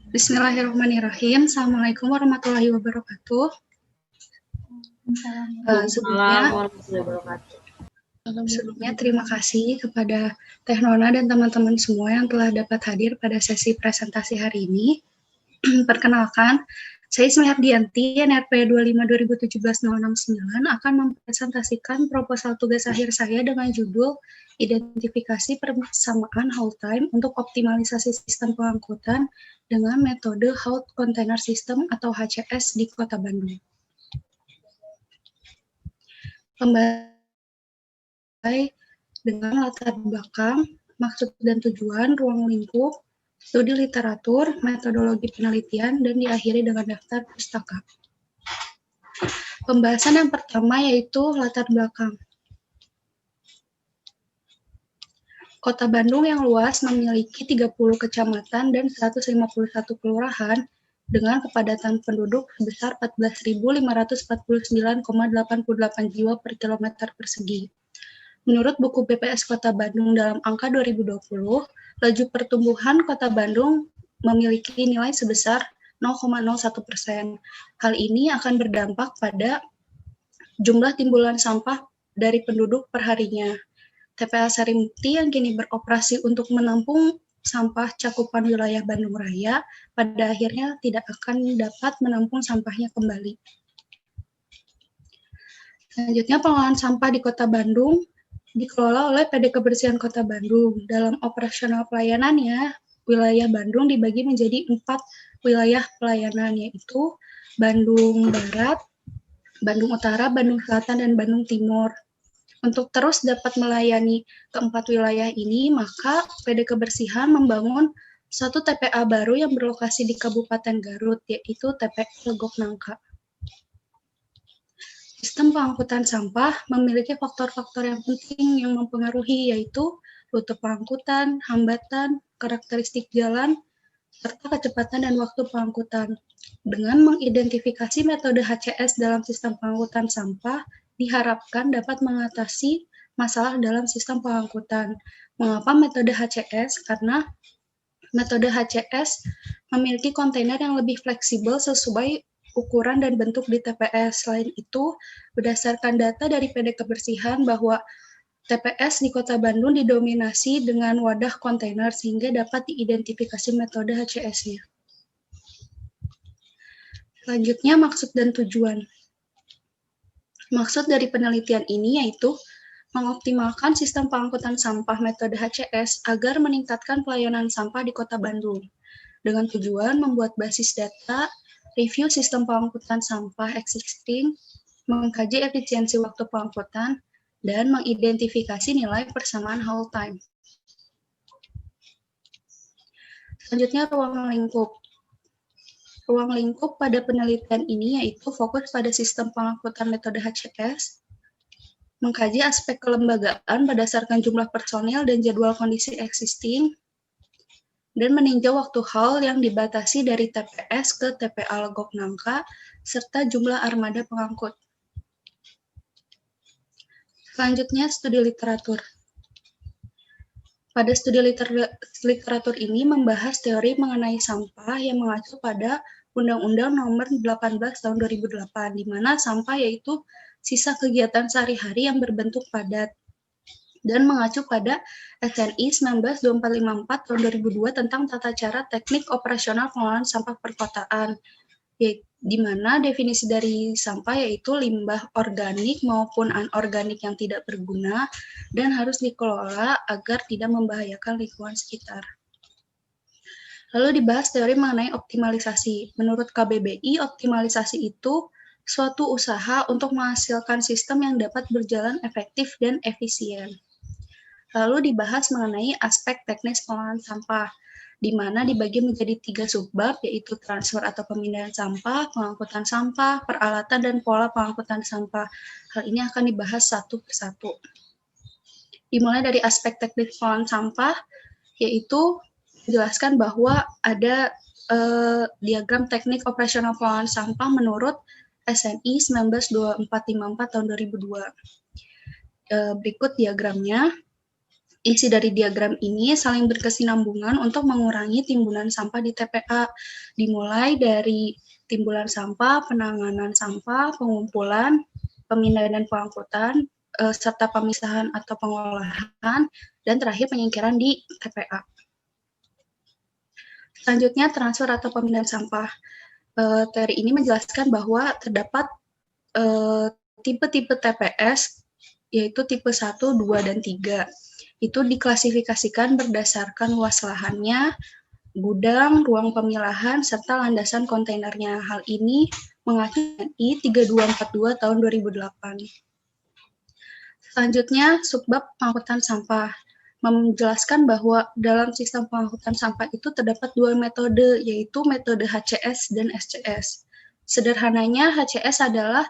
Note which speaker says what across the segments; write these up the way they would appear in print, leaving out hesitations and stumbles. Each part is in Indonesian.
Speaker 1: Bismillahirrahmanirrahim. Assalamualaikum warahmatullahi wabarakatuh. Sebelumnya terima kasih kepada Teh Nona dan teman-teman semua yang telah dapat hadir pada sesi presentasi hari ini. Perkenalkan, saya Ismihardianti, NRP 25/2017-069 akan mempresentasikan proposal tugas akhir saya dengan judul Identifikasi Persamaan Hold Time untuk Optimalisasi Sistem Pengangkutan dengan metode Hold Container System atau HCS di Kota Bandung. Pembahasan dengan latar belakang, maksud dan tujuan, ruang lingkup, studi literatur, metodologi penelitian, dan diakhiri dengan daftar pustaka. Pembahasan yang pertama yaitu latar belakang. Kota Bandung yang luas memiliki 30 kecamatan dan 151 kelurahan dengan kepadatan penduduk sebesar 14.549,88 jiwa per kilometer persegi. Menurut buku BPS Kota Bandung dalam angka 2020, laju pertumbuhan Kota Bandung memiliki nilai sebesar 0,01%. Hal ini akan berdampak pada jumlah timbulan sampah dari penduduk perharinya. TPA Sarimukti yang kini beroperasi untuk menampung sampah cakupan wilayah Bandung Raya pada akhirnya tidak akan dapat menampung sampahnya kembali. Selanjutnya, pengelolaan sampah di Kota Bandung dikelola oleh PD Kebersihan Kota Bandung. Dalam operasional pelayanannya, wilayah Bandung dibagi menjadi 4 wilayah pelayanan, yaitu Bandung Barat, Bandung Utara, Bandung Selatan, dan Bandung Timur. Untuk terus dapat melayani keempat wilayah ini, maka PD Kebersihan membangun satu TPA baru yang berlokasi di Kabupaten Garut, yaitu TPA Legok Nangka. Sistem pengangkutan sampah memiliki faktor-faktor yang penting yang mempengaruhi, yaitu rute pengangkutan, hambatan, karakteristik jalan, serta kecepatan dan waktu pengangkutan. Dengan mengidentifikasi metode HCS dalam sistem pengangkutan sampah, diharapkan dapat mengatasi masalah dalam sistem pengangkutan. Mengapa metode HCS? Karena metode HCS memiliki kontainer yang lebih fleksibel sesuai ukuran dan bentuk di TPS. Selain itu, berdasarkan data dari PD Kebersihan bahwa TPS di Kota Bandung didominasi dengan wadah kontainer sehingga dapat diidentifikasi metode HCS-nya. Selanjutnya, maksud dan tujuan. Maksud dari penelitian ini yaitu mengoptimalkan sistem pengangkutan sampah metode HCS agar meningkatkan pelayanan sampah di Kota Bandung. Dengan tujuan membuat basis data, review sistem pengangkutan sampah existing, mengkaji efisiensi waktu pengangkutan, dan mengidentifikasi nilai persamaan hold time. Selanjutnya, ruang lingkup. Ruang lingkup pada penelitian ini yaitu fokus pada sistem pengangkutan metode HCS, mengkaji aspek kelembagaan berdasarkan jumlah personil dan jadwal kondisi existing, dan meninjau waktu haul yang dibatasi dari TPS ke TPA Legok Nangka, serta jumlah armada pengangkut. Selanjutnya, studi literatur. Pada studi literatur ini membahas teori mengenai sampah yang mengacu pada Undang-Undang Nomor 18 Tahun 2008, di mana sampah yaitu sisa kegiatan sehari-hari yang berbentuk padat, dan mengacu pada SNI 192454 tahun 2002 tentang tata cara teknik operasional pengelolaan sampah perkotaan, di mana definisi dari sampah yaitu limbah organik maupun anorganik yang tidak berguna dan harus dikelola agar tidak membahayakan lingkungan sekitar. Lalu dibahas teori mengenai optimalisasi. Menurut KBBI, optimalisasi itu suatu usaha untuk menghasilkan sistem yang dapat berjalan efektif dan efisien. Lalu dibahas mengenai aspek teknis pengelolaan sampah, di mana dibagi menjadi 3 subbab, yaitu transfer atau pemindahan sampah, pengangkutan sampah, peralatan, dan pola pengangkutan sampah. Hal ini akan dibahas satu persatu. Dimulai dari aspek teknis pengelolaan sampah, yaitu menjelaskan bahwa ada diagram teknik operasional pengelolaan sampah menurut SNI 192454 tahun 2002. Berikut diagramnya. Isi dari diagram ini saling berkesinambungan untuk mengurangi timbunan sampah di TPA, dimulai dari timbunan sampah, penanganan sampah, pengumpulan, pemindahan dan pengangkutan, serta pemisahan atau pengolahan, dan terakhir penyingkiran di TPA. Selanjutnya, transfer atau pemindahan sampah. Teori ini menjelaskan bahwa terdapat tipe-tipe TPS, yaitu tipe 1, 2, dan 3. Itu diklasifikasikan berdasarkan luas lahannya, gudang, ruang pemilahan, serta landasan kontainernya. Hal ini mengacu I 3242 tahun 2008. Selanjutnya, subbab pengangkutan sampah menjelaskan bahwa dalam sistem pengangkutan sampah itu terdapat dua metode, yaitu metode HCS dan SCS. Sederhananya, HCS adalah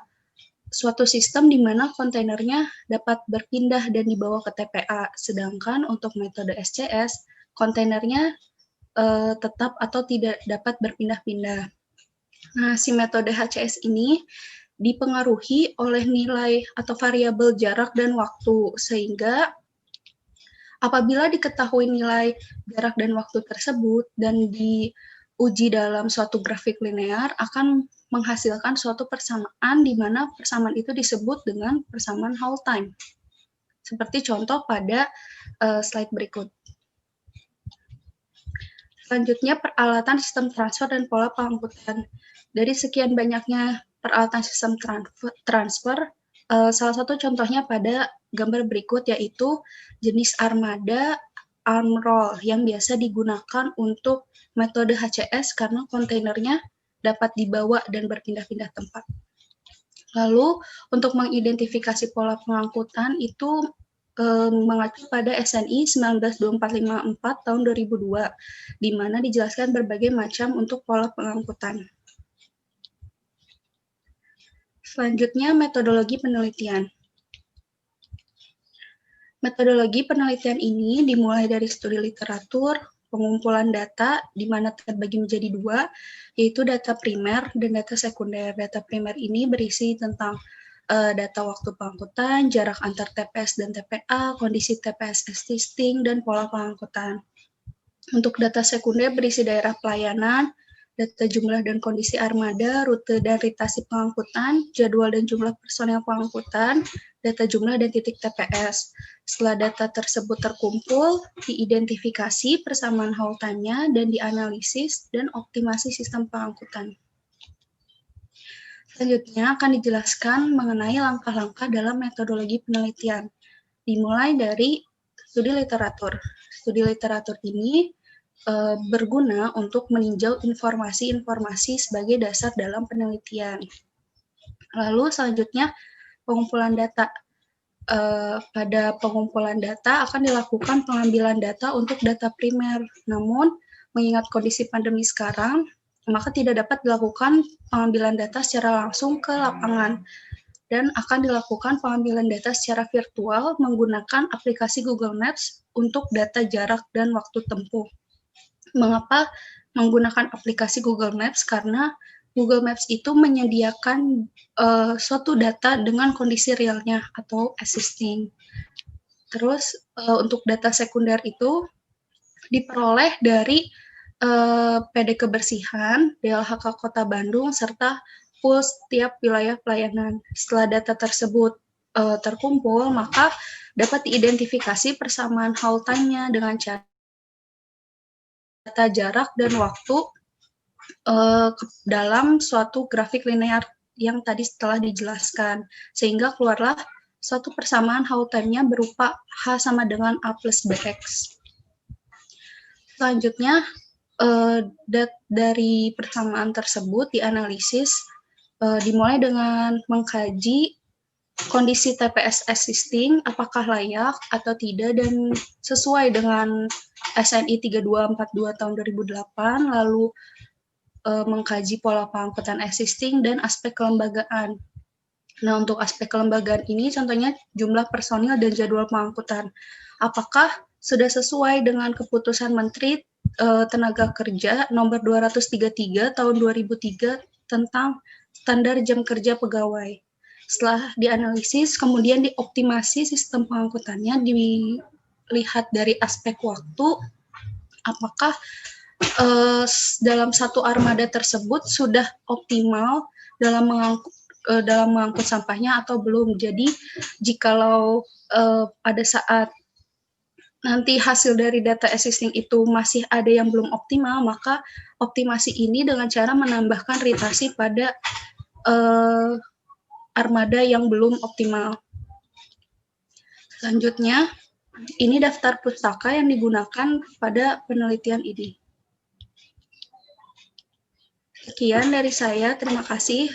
Speaker 1: suatu sistem di mana kontainernya dapat berpindah dan dibawa ke TPA, sedangkan untuk metode SCS, kontainernya tetap atau tidak dapat berpindah-pindah. Nah, si metode HCS ini dipengaruhi oleh nilai atau variabel jarak dan waktu, sehingga apabila diketahui nilai jarak dan waktu tersebut dan diuji dalam suatu grafik linear, akan menghasilkan suatu persamaan di mana persamaan itu disebut dengan persamaan Hall time. Seperti contoh pada slide berikut. Selanjutnya, peralatan sistem transfer dan pola pengangkutan. Dari sekian banyaknya peralatan sistem transfer, salah satu contohnya pada gambar berikut, yaitu jenis armada arm roll yang biasa digunakan untuk metode HCS karena kontainernya dapat dibawa dan berpindah-pindah tempat. Lalu, untuk mengidentifikasi pola pengangkutan itu mengacu pada SNI 192454 tahun 2002, di mana dijelaskan berbagai macam untuk pola pengangkutan. Selanjutnya, metodologi penelitian. Metodologi penelitian ini dimulai dari studi literatur, pengumpulan data, di mana terbagi menjadi dua, yaitu data primer dan data sekunder. Data primer ini berisi tentang data waktu pengangkutan, jarak antar TPS dan TPA, kondisi TPS existing, dan pola pengangkutan. Untuk data sekunder berisi daerah pelayanan, data jumlah dan kondisi armada, rute dan ritasi pengangkutan, jadwal dan jumlah personel pengangkutan, data jumlah dan titik TPS. Setelah data tersebut terkumpul, diidentifikasi persamaan haul time-nya dan dianalisis dan optimasi sistem pengangkutan. Selanjutnya akan dijelaskan mengenai langkah-langkah dalam metodologi penelitian. Dimulai dari studi literatur. Studi literatur ini berguna untuk meninjau informasi-informasi sebagai dasar dalam penelitian. Lalu selanjutnya pengumpulan data. Pada pengumpulan data akan dilakukan pengambilan data untuk data primer. Namun mengingat kondisi pandemi sekarang, maka tidak dapat dilakukan pengambilan data secara langsung ke lapangan dan akan dilakukan pengambilan data secara virtual menggunakan aplikasi Google Maps untuk data jarak dan waktu tempuh. Mengapa menggunakan aplikasi Google Maps? Karena Google Maps itu menyediakan suatu data dengan kondisi realnya atau existing. Terus untuk data sekunder itu diperoleh dari PD kebersihan, DLHK Kota Bandung, serta pool setiap wilayah pelayanan. Setelah data tersebut terkumpul, maka dapat diidentifikasi persamaan haul time-nya dengan cara data jarak dan waktu dalam suatu grafik linear yang tadi setelah dijelaskan, sehingga keluarlah suatu persamaan haul time-nya berupa H sama dengan A plus BX. Selanjutnya, dari persamaan tersebut dianalisis, dimulai dengan mengkaji kondisi TPS existing, apakah layak atau tidak dan sesuai dengan SNI 3242 tahun 2008, lalu mengkaji pola pengangkutan existing dan aspek kelembagaan. Nah, untuk aspek kelembagaan ini contohnya jumlah personil dan jadwal pengangkutan. Apakah sudah sesuai dengan keputusan Menteri Tenaga Kerja nomor 233 tahun 2003 tentang standar jam kerja pegawai. Setelah dianalisis, kemudian dioptimasi sistem pengangkutannya dilihat dari aspek waktu, apakah dalam satu armada tersebut sudah optimal dalam mengangkut sampahnya atau belum. Jadi jikalau pada saat nanti hasil dari data existing itu masih ada yang belum optimal, maka optimasi ini dengan cara menambahkan ritasi pada armada yang belum optimal. Selanjutnya, ini daftar pustaka yang digunakan pada penelitian ini. Sekian dari saya, terima kasih.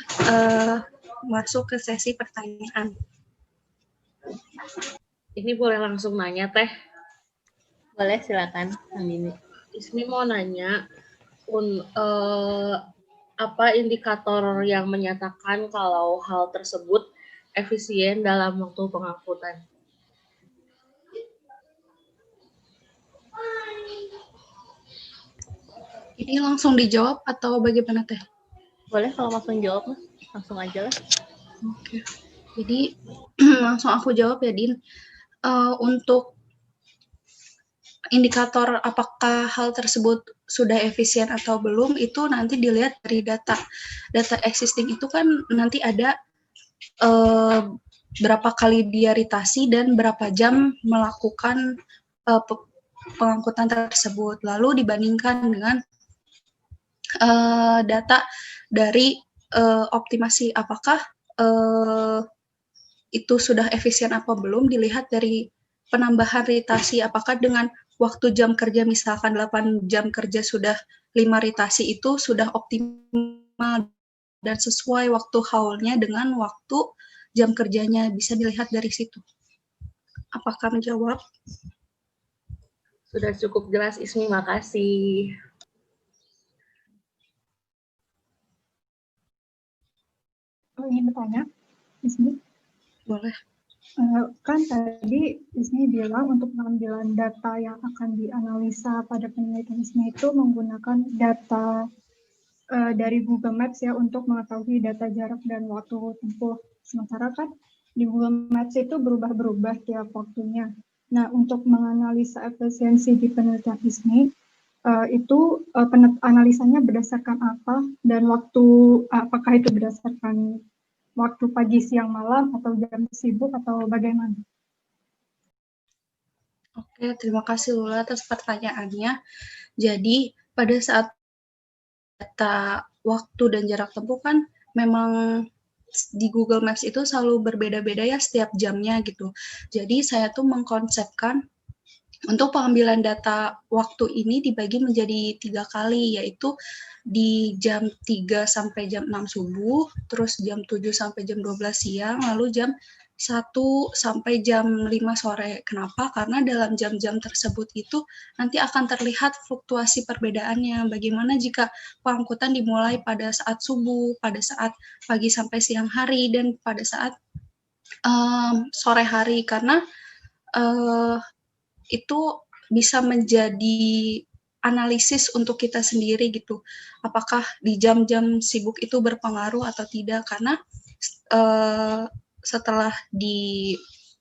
Speaker 1: Masuk ke sesi pertanyaan.
Speaker 2: Ini boleh langsung nanya, Teh?
Speaker 3: Boleh, silakan, Andini.
Speaker 2: Ismi mau nanya, apa indikator yang menyatakan kalau hal tersebut efisien dalam waktu pengangkutan?
Speaker 1: Ini langsung dijawab atau bagaimana, Teh?
Speaker 3: Boleh kalau langsung jawab, Mas. Langsung aja lah.
Speaker 1: Oke. Jadi langsung aku jawab ya, Din. Untuk indikator apakah hal tersebut sudah efisien atau belum, itu nanti dilihat dari data. Data existing itu kan nanti ada berapa kali dia ritasi dan berapa jam melakukan pengangkutan tersebut. Lalu dibandingkan dengan data dari optimasi apakah itu sudah efisien apa belum, dilihat dari penambahan ritasi, apakah dengan waktu jam kerja misalkan 8 jam kerja sudah 5 ritasi itu sudah optimal dan sesuai waktu haulnya dengan waktu jam kerjanya, bisa dilihat dari situ. Apakah menjawab?
Speaker 2: Sudah cukup jelas, Ismi, makasih.
Speaker 4: Ingin bertanya, Ismi?
Speaker 1: Boleh.
Speaker 4: Kan tadi Ismi bilang untuk pengambilan data yang akan dianalisa pada penelitian Ismi itu menggunakan data dari Google Maps ya untuk mengetahui data jarak dan waktu tempuh. Sementara kan di Google Maps itu berubah-berubah tiap waktunya. Nah, untuk menganalisa efisiensi di penelitian Ismi, itu analisanya berdasarkan apa dan waktu apakah itu berdasarkan waktu pagi, siang, malam, atau jam sibuk, atau bagaimana?
Speaker 1: Oke, terima kasih Lula atas pertanyaannya. Jadi, pada saat data waktu dan jarak tempuh kan memang di Google Maps itu selalu berbeda-beda ya setiap jamnya gitu. Jadi, saya tuh mengkonsepkan untuk pengambilan data waktu ini dibagi menjadi 3 kali, yaitu di jam 3 sampai jam 6 subuh, terus jam 7 sampai jam 12 siang, lalu jam 1 sampai jam 5 sore. Kenapa? Karena dalam jam-jam tersebut itu nanti akan terlihat fluktuasi perbedaannya. Bagaimana jika pengangkutan dimulai pada saat subuh, pada saat pagi sampai siang hari, dan pada saat sore hari. Karena itu bisa menjadi analisis untuk kita sendiri gitu. Apakah di jam-jam sibuk itu berpengaruh atau tidak? Karena setelah dicoba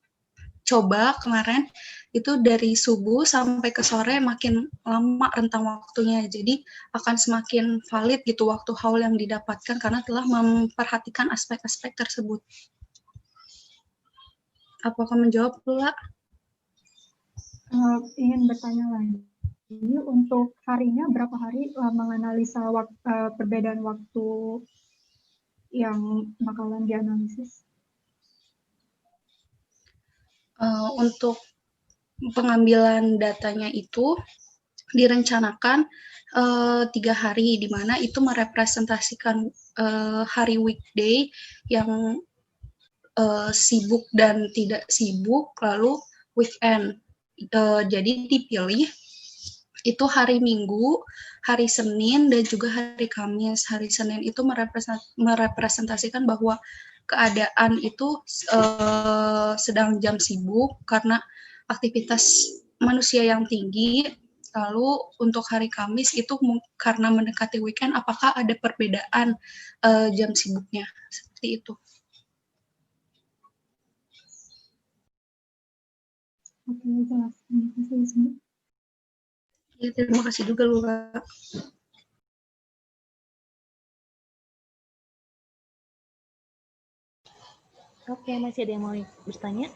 Speaker 1: kemarin itu dari subuh sampai ke sore makin lama rentang waktunya. Jadi akan semakin valid gitu waktu haul yang didapatkan karena telah memperhatikan aspek-aspek tersebut. Apakah menjawab, Lula?
Speaker 4: Ingin bertanya lagi, untuk harinya berapa hari menganalisa perbedaan waktu yang bakalan dianalisis?
Speaker 1: Untuk pengambilan datanya itu direncanakan 3 hari, di mana itu merepresentasikan hari weekday yang sibuk dan tidak sibuk, lalu weekend. Jadi dipilih itu hari Minggu, hari Senin, dan juga hari Kamis. Hari Senin itu merepresentasikan bahwa keadaan itu sedang jam sibuk karena aktivitas manusia yang tinggi. Lalu untuk hari Kamis itu karena mendekati weekend, apakah ada perbedaan jam sibuknya? Seperti itu.
Speaker 4: Oke, jelas. Terima kasih, Ismi.
Speaker 1: Ya, terima kasih juga Lula.
Speaker 3: Oke, masih ada yang mau bertanya?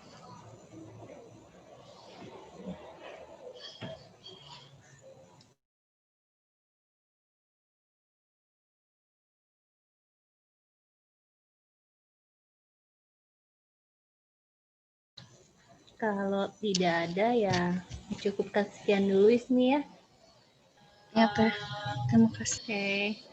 Speaker 3: Kalau tidak ada ya cukupkan sekian dulu Ismi ya.
Speaker 1: Ya, Teh. Terima kasih.
Speaker 3: Oke.